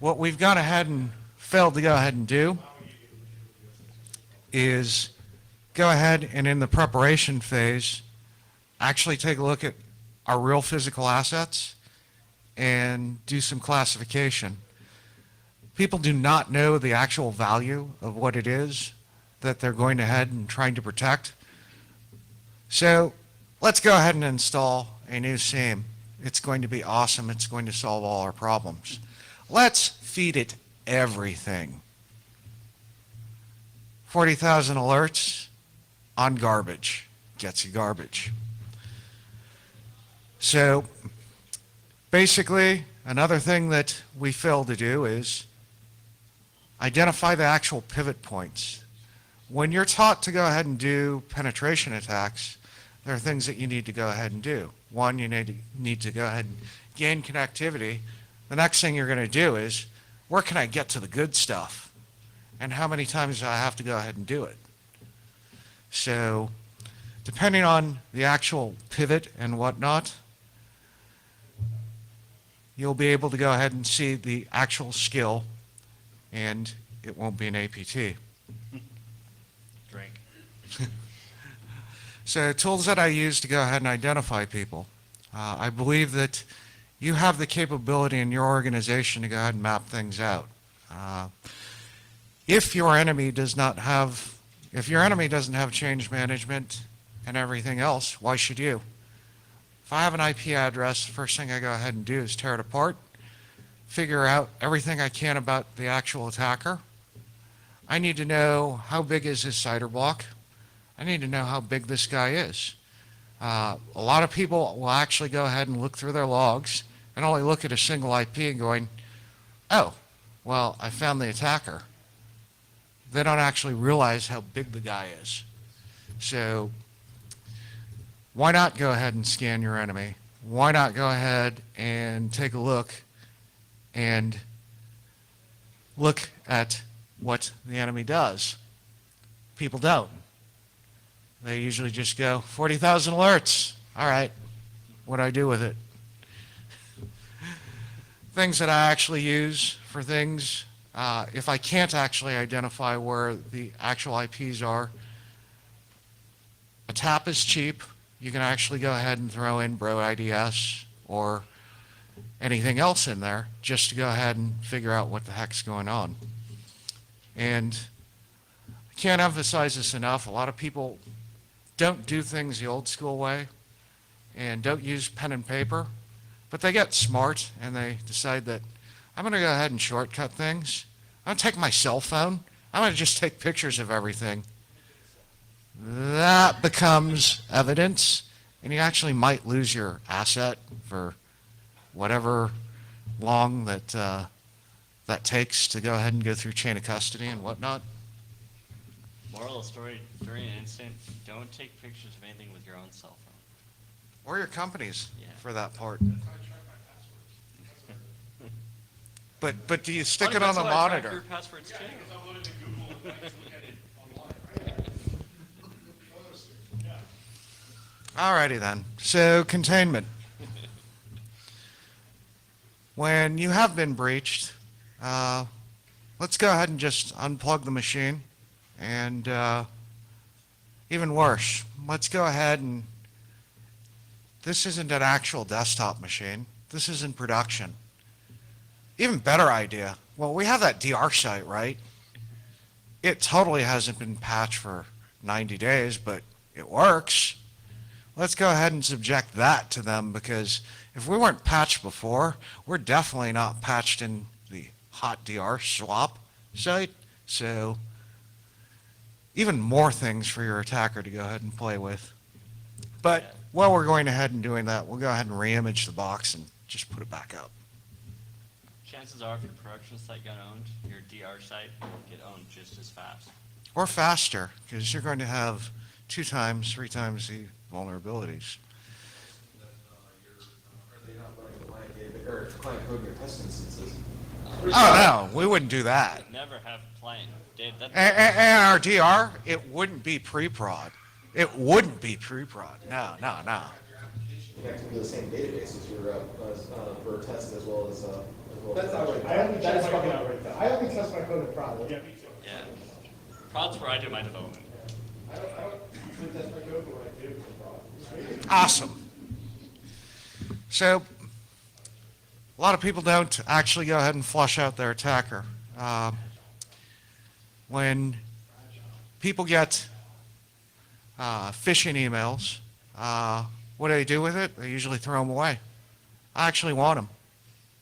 What we've gone ahead and failed to go ahead and do is go ahead and in the preparation phase, actually take a look at our real physical assets and do some classification. People do not know the actual value of what it is that they're going ahead and trying to protect. So let's go ahead and install a new SIEM. It's going to be awesome. It's going to solve all our problems. Let's feed it everything. 40,000 alerts on garbage. Gets you garbage. So basically, another thing that we fail to do is identify the actual pivot points. When you're taught to go ahead and do penetration attacks, there are things that you need to go ahead and do. One, you need to go ahead and gain connectivity. The next thing you're going to do is, where can I get to the good stuff? And how many times do I have to go ahead and do it? So depending on the actual pivot and whatnot, you'll be able to go ahead and see the actual skill, and it won't be an APT. Drink. So tools that I use to go ahead and identify people. I believe that you have the capability in your organization to go ahead and map things out. If your enemy doesn't have change management and everything else, why should you? If I have an IP address, the first thing I go ahead and do is tear it apart, figure out everything I can about the actual attacker. I need to know how big is his CIDR block. I need to know how big this guy is. A lot of people will actually go ahead and look through their logs and only look at a single IP and going, oh, well, I found the attacker. They don't actually realize how big the guy is. So why not go ahead and scan your enemy? Why not go ahead and take a look and look at what the enemy does? People don't. They usually just go, 40,000 alerts. All right, what do I do with it? Things that I actually use for things, if I can't actually identify where the actual IPs are, a tap is cheap. You can actually go ahead and throw in Bro IDS or anything else in there just to go ahead and figure out what the heck's going on. And I can't emphasize this enough. A lot of people don't do things the old school way and don't use pen and paper, but they get smart and they decide that I'm going to go ahead and shortcut things. I'm going to take my cell phone. I'm going to just take pictures of everything. That becomes evidence, and you actually might lose your asset for whatever long that that takes to go ahead and go through chain of custody and whatnot. Moral of the story, during an incident, don't take pictures of anything with your own cell phone. Or your companies, Yeah. for that part. That's how I track my passwords. But do you stick it Funny, on the that's how I track monitor? your passwords too. Because I load it to Google and I just look at it online, right? Yeah. Alrighty then. So containment. When you have been breached, let's go ahead and just unplug the machine. And even worse, let's go ahead and, this isn't an actual desktop machine. This is in production. Even better idea. Well, we have that DR site, right? It totally hasn't been patched for 90 days, but it works. Let's go ahead and subject that to them, because if we weren't patched before, we're definitely not patched in the hot DR swap site. So even more things for your attacker to go ahead and play with. But while we're going ahead and doing that, we'll go ahead and re-image the box and just put it back up. Chances are, if your production site got owned, your DR site will get owned just as fast. Or faster, because you're going to have 2 times, 3 times the vulnerabilities. Are they not running client data, or client code in your test instances? Oh, no, we wouldn't do that. Never have client data. And our DR, it wouldn't be pre-prod. It wouldn't be pre-prod. No. You have to do the same database as your, for test as well as. That's not right. I only test my code. I only test my code in product. Yeah, me too. Yeah. Prod's where I do my development. I don't even test my code when I do for product. Awesome. So, a lot of people don't actually go ahead and flush out their attacker. When people get phishing emails, what do they do with it? They usually throw them away. I actually want them.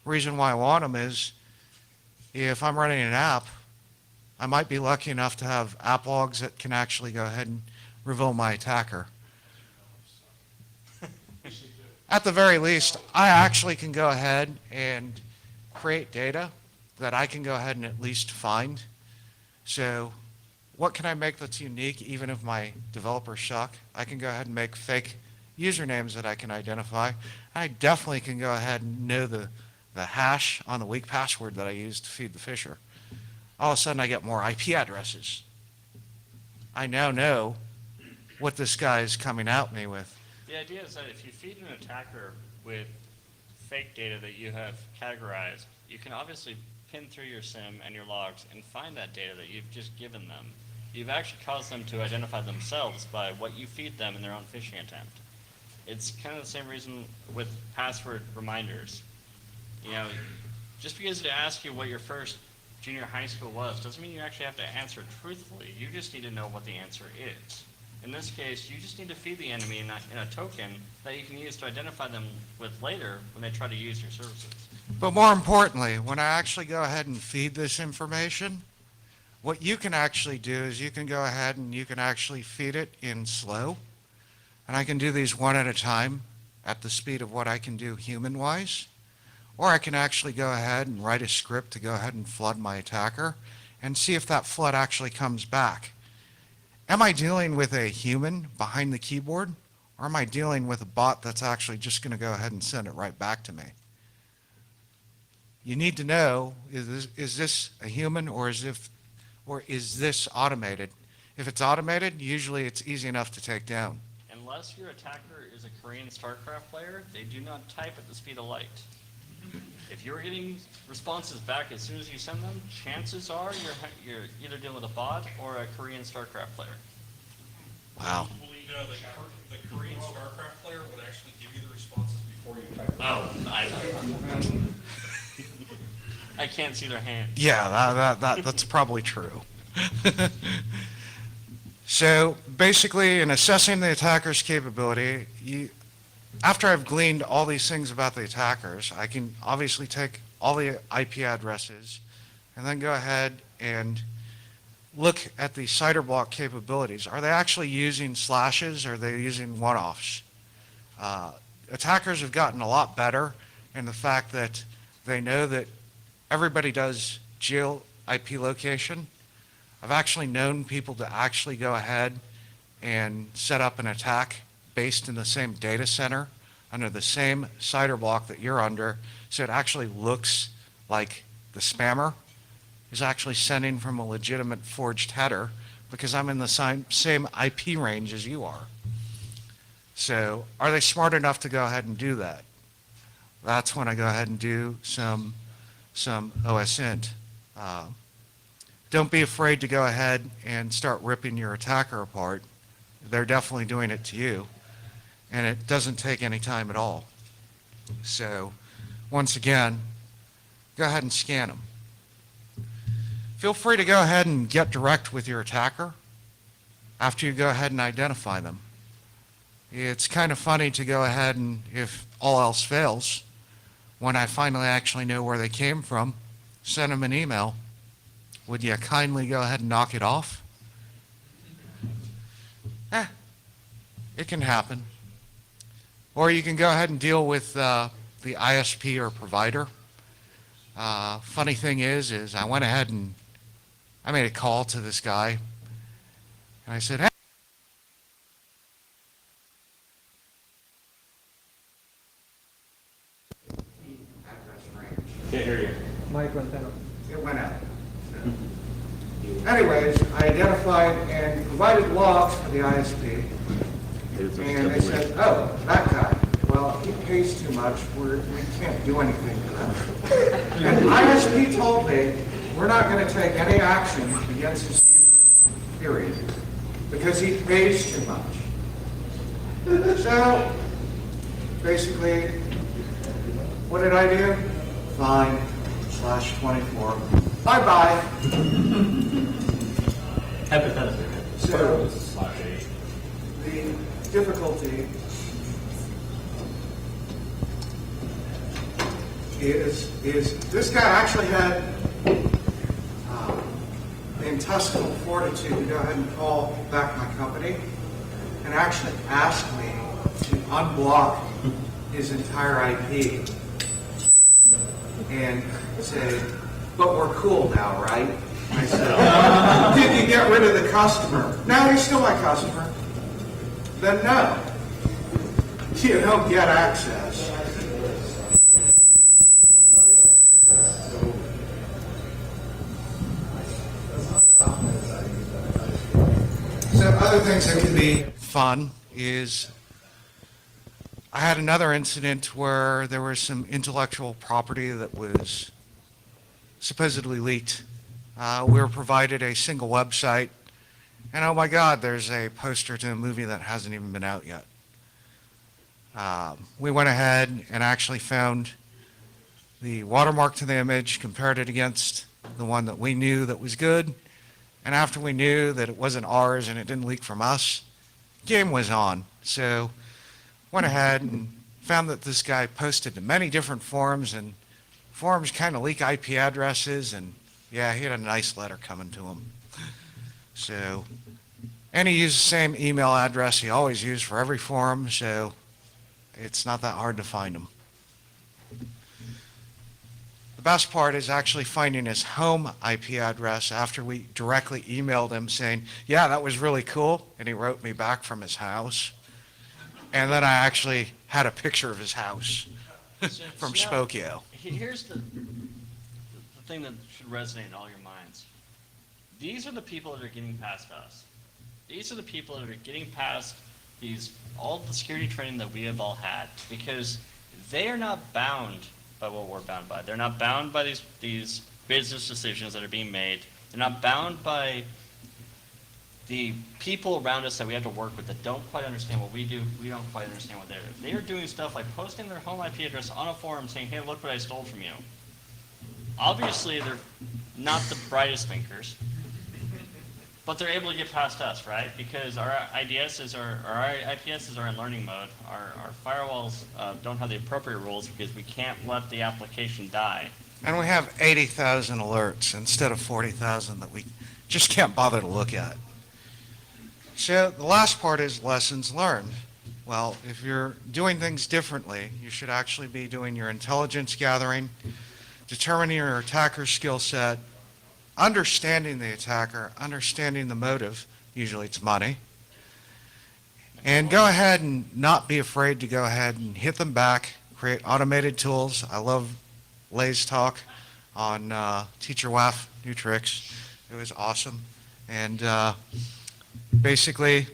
Reason why I want them is if I'm running an app, I might be lucky enough to have app logs that can actually go ahead and reveal my attacker. At the very least, I actually can go ahead and create data that I can go ahead and at least find. So what can I make that's unique even if my developers suck? I can go ahead and make fake usernames that I can identify. I definitely can go ahead and know the hash on the weak password that I used to feed the phisher. All of a sudden I get more IP addresses. I now know what this guy is coming at me with. The idea is that if you feed an attacker with fake data that you have categorized, you can obviously pin through your SIM and your logs and find that data that you've just given them. You've actually caused them to identify themselves by what you feed them in their own phishing attempt. It's kind of the same reason with password reminders. You know, just because they ask you what your first junior high school was doesn't mean you actually have to answer truthfully. You just need to know what the answer is. In this case, you just need to feed the enemy in a token that you can use to identify them with later when they try to use your services. But more importantly, when I actually go ahead and feed this information, what you can actually do is you can go ahead and you can actually feed it in slow. And I can do these one at a time at the speed of what I can do human-wise. Or I can actually go ahead and write a script to go ahead and flood my attacker and see if that flood actually comes back. Am I dealing with a human behind the keyboard, or am I dealing with a bot that's actually just going to go ahead and send it right back to me? You need to know, is this a human or is this automated? If it's automated, usually it's easy enough to take down. Unless your attacker is a Korean StarCraft player, they do not type at the speed of light. If you're getting responses back as soon as you send them, chances are you're either dealing with a bot or a Korean StarCraft player. Wow. The Korean StarCraft player would actually give you the responses before you type. Oh, I can't see their hand. Yeah, that's probably true. So basically, in assessing the attacker's capability, after I've gleaned all these things about the attackers, I can obviously take all the IP addresses and then go ahead and look at the CIDR block capabilities. Are they actually using slashes, or are they using one-offs? Attackers have gotten a lot better in the fact that they know that everybody does geo IP location. I've actually known people to actually go ahead and set up an attack based in the same data center under the same CIDR block that you're under, so it actually looks like the spammer is actually sending from a legitimate forged header, because I'm in the same IP range as you are. So are they smart enough to go ahead and do that? That's when I go ahead and do some OSINT. Don't be afraid to go ahead and start ripping your attacker apart. They're definitely doing it to you, and it doesn't take any time at all. So once again, go ahead and scan them. Feel free to go ahead and get direct with your attacker after you go ahead and identify them. It's kind of funny to go ahead and, if all else fails, when I finally actually know where they came from, send them an email. Would you kindly go ahead and knock it off? It can happen. Or you can go ahead and deal with the ISP or provider. Funny thing is I went ahead and I made a call to this guy, and I said, hey, Can't hear you. Mike went down. it went out. Anyways, I identified and provided logs for the ISP, and they said, oh, that guy, well, he pays too much, we can't do anything for that. And ISP told me, we're not going to take any action against this user, period, because he pays too much. So, basically, what did I do? Fine, /24. Bye-bye. So, the difficulty is this guy actually had the intestinal fortitude to go ahead and call back my company and actually ask me to unblock his entire IP and say, but we're cool now, right? I said, did you get rid of the customer? No, he's still my customer. Then no. You don't get access. So other things that can be fun is I had another incident where there was some intellectual property that was supposedly leaked. We were provided a single website, and oh my God, there's a poster to a movie that hasn't even been out yet. We went ahead and actually found the watermark to the image, compared it against the one that we knew that was good, and after we knew that it wasn't ours and it didn't leak from us, game was on. So went ahead and found that this guy posted to many different forums, and forums kind of leak IP addresses, and yeah, he had a nice letter coming to him. So, and he used the same email address he always used for every forum, so it's not that hard to find him. The best part is actually finding his home IP address after we directly emailed him saying, yeah, that was really cool, and he wrote me back from his house. And then I actually had a picture of his house from So now, Spokio. Here's the thing that should resonate in all your minds. These are the people that are getting past us. these are the people that are getting past all the security training that we have all had, because they are not bound by what we're bound by. They're not bound by these business decisions that are being made. They're not bound by the people around us that we have to work with that don't quite understand what we do. We don't quite understand what they're doing. They are doing stuff like posting their home IP address on a forum saying, hey, look what I stole from you. Obviously, they're not the brightest thinkers, but they're able to get past us, right? Because our IPSs are in learning mode. Our firewalls don't have the appropriate rules because we can't let the application die. And we have 80,000 alerts instead of 40,000 that we just can't bother to look at. So the last part is lessons learned. Well, if you're doing things differently, you should actually be doing your intelligence gathering, determining your attacker's skill set, understanding the attacker, understanding the motive, usually it's money, and go ahead and not be afraid to go ahead and hit them back, create automated tools. I love Lay's talk on Teacher WAF, new tricks. It was awesome. And basically,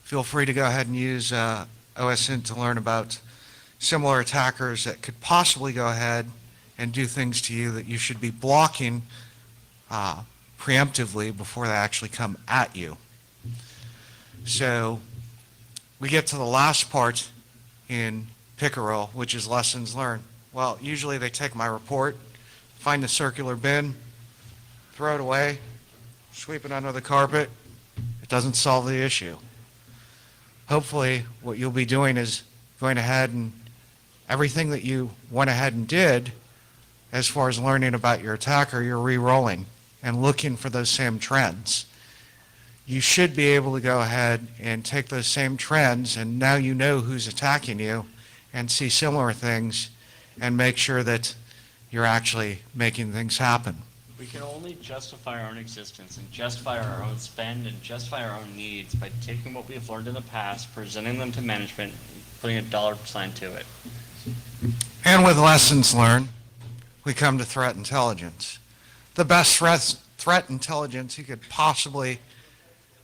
feel free to go ahead and use OSINT to learn about similar attackers that could possibly go ahead and do things to you that you should be blocking preemptively before they actually come at you. So we get to the last part in Pickerel, which is lessons learned. Well, usually they take my report, find the circular bin, throw it away, sweep it under the carpet. It doesn't solve the issue. Hopefully, what you'll be doing is going ahead and everything that you went ahead and did as far as learning about your attacker, you're re-rolling and looking for those same trends. You should be able to go ahead and take those same trends, and now you know who's attacking you, and see similar things and make sure that you're actually making things happen. We can only justify our own existence and justify our own spend and justify our own needs by taking what we've learned in the past, presenting them to management, putting a dollar sign to it. And with lessons learned, we come to threat intelligence. The best threat intelligence you could possibly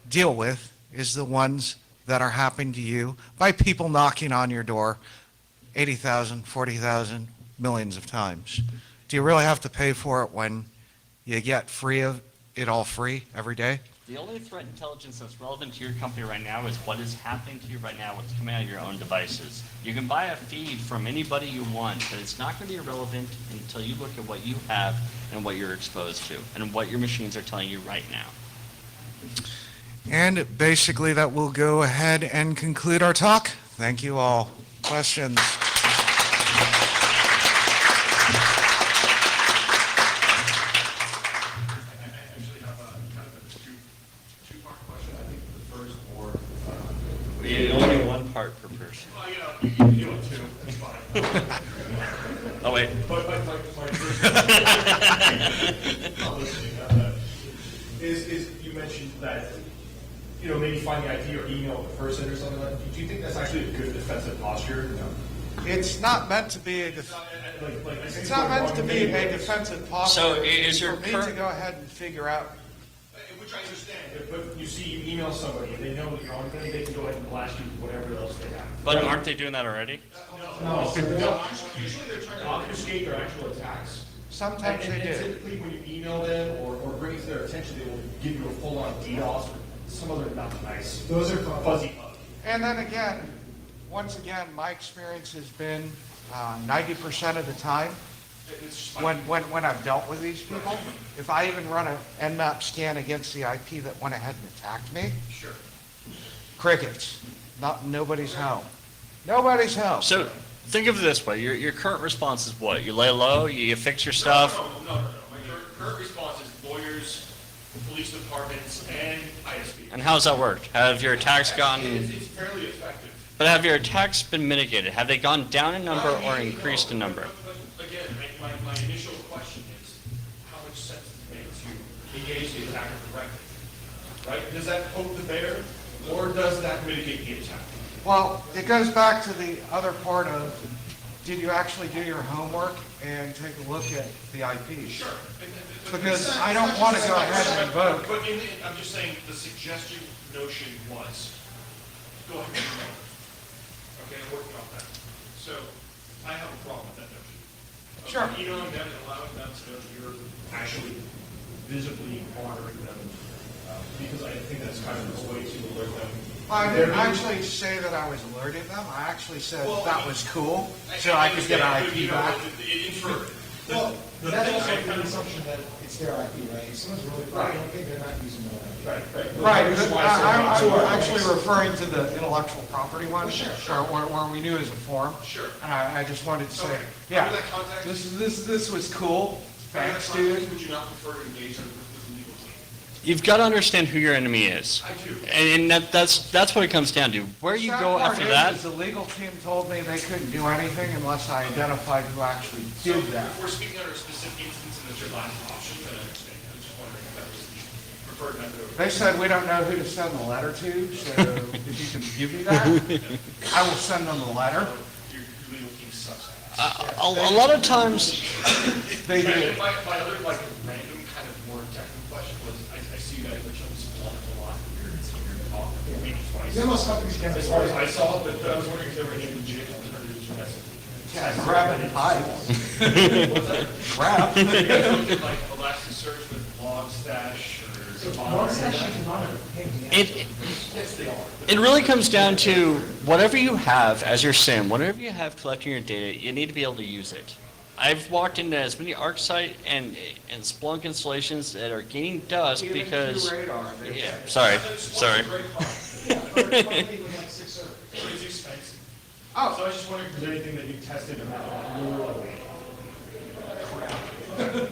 deal with is the ones that are happening to you by people knocking on your door 80,000, 40,000, millions of times. Do you really have to pay for it when you get it all free every day? The only threat intelligence that's relevant to your company right now is what is happening to you right now, what's coming out of your own devices. You can buy a feed from anybody you want, but it's not going to be relevant until you look at what you have and what you're exposed to and what your machines are telling you right now. And basically that will go ahead and conclude our talk. Thank you all. Questions? Actually have a kind of a two-part question. I think the first more, We only do one part per person. well, you can do it too, that's fine. Oh, wait. But my first is you mentioned that, maybe find the IP or email the person or something like that. Do you think that's actually a good defensive posture? No. It's not meant to be a it's not meant to be a defensive posture. So is It's your for me current- to go ahead and figure out. Which I understand, but you see, you email somebody, and they know that you're on, they can go ahead and blast you with whatever else they have. But aren't they doing that already? No, usually they're trying to obfuscate their actual attacks. Sometimes And they do. typically when you email them or bring it to their attention, they will give you a full-on DDoS or some other not nice. Those are fuzzy. And then again, once again, my experience has been 90% of the time when I've dealt with these people, if I even run an Nmap scan against the IP that went ahead and attacked me, Sure. crickets. Nobody's home. Nobody's home. So think of it this way. Your current response is what? You lay low, you fix your stuff. No. My current response is lawyers, police departments, and ISP. And how's that worked? Have your attacks gone... It's fairly effective. But have your attacks been mitigated? Have they gone down in number or increased in number? But again, my initial question is, how much sense does it make to engage the attacker directly? Right? Does that poke the bear, or does that mitigate the attack? Well, it goes back to the other part of did you actually do your homework and take a look at the IPs? Sure. Because I don't want to go ahead and invoke. But I'm just saying, the suggestion notion was, go ahead and remote. Okay, I'm working off that. So I have a problem with that notion. Sure. Emailing them and allowing them to know that you're actually visibly monitoring them, because I think that's kind of the way to alert them. I didn't actually say that I was alerting them. I actually said Well, that was cool, so I could get an IP back. It inferred. Well, The that's thing also I the kind of- assumption that it's their IP, right? If someone's really broken, they're not using their IP. Right. Right, Which is but why I said- I'm actually referring to the intellectual property one, Sure. where we knew it was a form. Sure. And I just wanted to say, Okay. yeah, Under that context- this was cool. Under that Thanks, context, dude. would you not prefer to engage with the legal team? You've got to understand who your enemy is. I do. And that's what it comes down to. Where you Sad go part after is, that, is the legal team told me they couldn't do anything unless I identified who actually So did that. if we're speaking under a specific instance and it's your last option, then I understand. I'm just wondering if that was the preferred method over. They said, we don't know who to send the letter to, so if you can give me that, I will send them the letter. Your legal team sucks. a lot of times, They do. My other, like, random kind of more technical question was, I see you guys like show Splunk a lot here in senior talk, maybe twice. Yeah, most companies can. As far as I saw, but I was wondering if there were any legit alternatives to that. Yeah, grab and hide. What's that? Grab. You guys looked at like Elasticsearch with Logstash or One Savant? section can monitor. Yes, they are. it really comes down to whatever you have as your SIM, whatever you have collecting your data, you need to be able to use it. I've walked into as many ArcSight and Splunk installations that are gaining dust Even because, through radar, they- yeah, sorry. Great product. Yeah, but it's probably with like 6 servers. So it's expensive. Oh. So I was just wondering if there's anything that you tested about crap.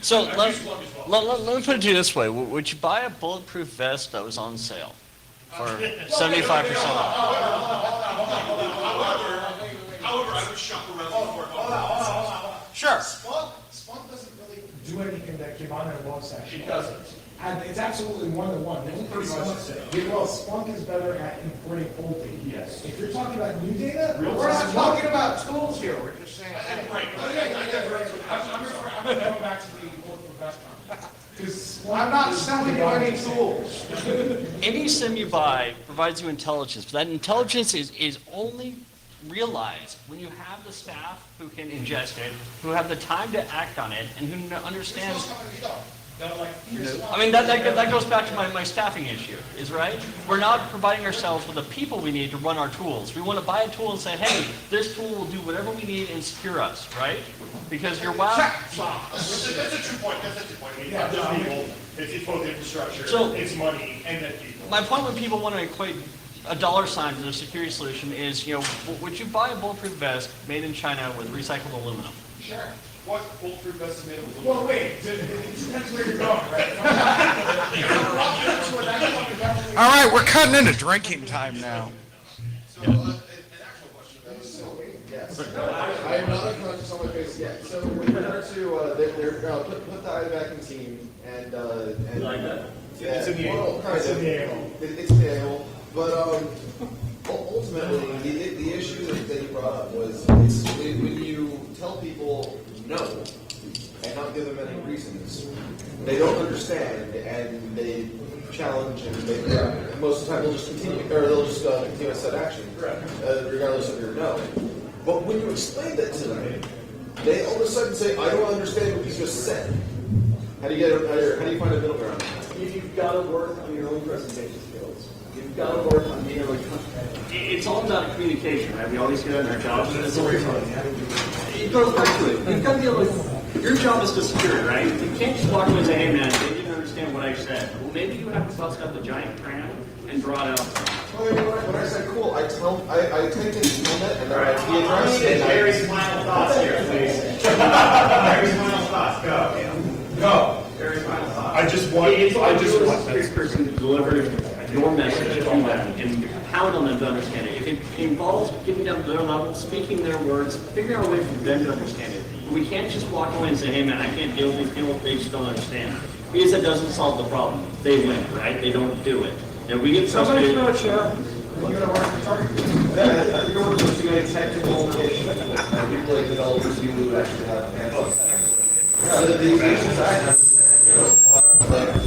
So I let, use Splunk as well. let me put it to you this way. Would you buy a bulletproof vest that was on sale for 75% off? However, I would shop around before. Sure. Splunk doesn't really do anything that can monitor log section. It doesn't. And it's absolutely one-to-one. The only thing Pretty much Splunk- the same. Yeah, well, Splunk is better at importing old data. Yes. If you're talking about new data, Real We're not time. talking about tools here, we're just saying, hey, Right. I'm going back to the bulletproof vest comment. 'Cause Splunk I'm not is selling you beyond any the same. tools. Any SIM you buy provides you intelligence, but that intelligence is only realized when you have the staff who can ingest it, who have the time to act on it, and who understand. I mean, that goes back to my staffing issue, is right? We're not providing ourselves with the people we need to run our tools. We want to buy a tool and say, hey, this tool will do whatever we need and secure us, right? Because your WAF, That's a true point, that's a true point. I mean, it's not just people, it's both infrastructure, So- it's money, and then people. my point when people want to equate a dollar sign to their security solution is, would you buy a bulletproof vest made in China with recycled aluminum? Sure. What bulletproof vest is made of aluminum? Well, wait, it depends where you're going, right? All right, we're cutting into drinking time now. So, an actual question about this. Yes. I have another question on my face, yeah. So with regard to, put the IVAC team and. Like that? It's in the Well, angle. kind It's in of. the angle. It's in the angle, but, ultimately, the issue that you brought up was, it's, when you tell people no, and not give them any reasons, they don't understand, and they challenge, and they, most of the time they'll just continue, or they'll just continue a set action, regardless of your no. But when you explain that to them, they all of a sudden say, I don't understand what you just said. How do you find a middle ground? You've got to work on your own presentation skills. You've got to work on being able to. It's all about communication, right? We always get in our jobs. And it's always it goes back to it. You've got to be able to. Your job is to secure it, right? You can't just walk in and say, "Hey, man, they didn't understand what I said." Well, maybe you have to bust out the giant crayon and draw it out. Well, when I said cool, I take it and their IP address. and I- Gary's final thoughts here, please. Gary's final thoughts. Go. Gary's final thoughts. I just want, This person to deliver your message to them and pound on them to understand it. If it involves getting down to their level, speaking their words, figuring out a way for them to understand it. We can't just walk away and say, hey man, I can't deal with these people, they just don't understand. Because that doesn't solve the problem. They win, right? They don't do it. And we get frustrated. You're gonna work for target. You're going to a technical issue. like developers who actually have hands-on. The issues I have, like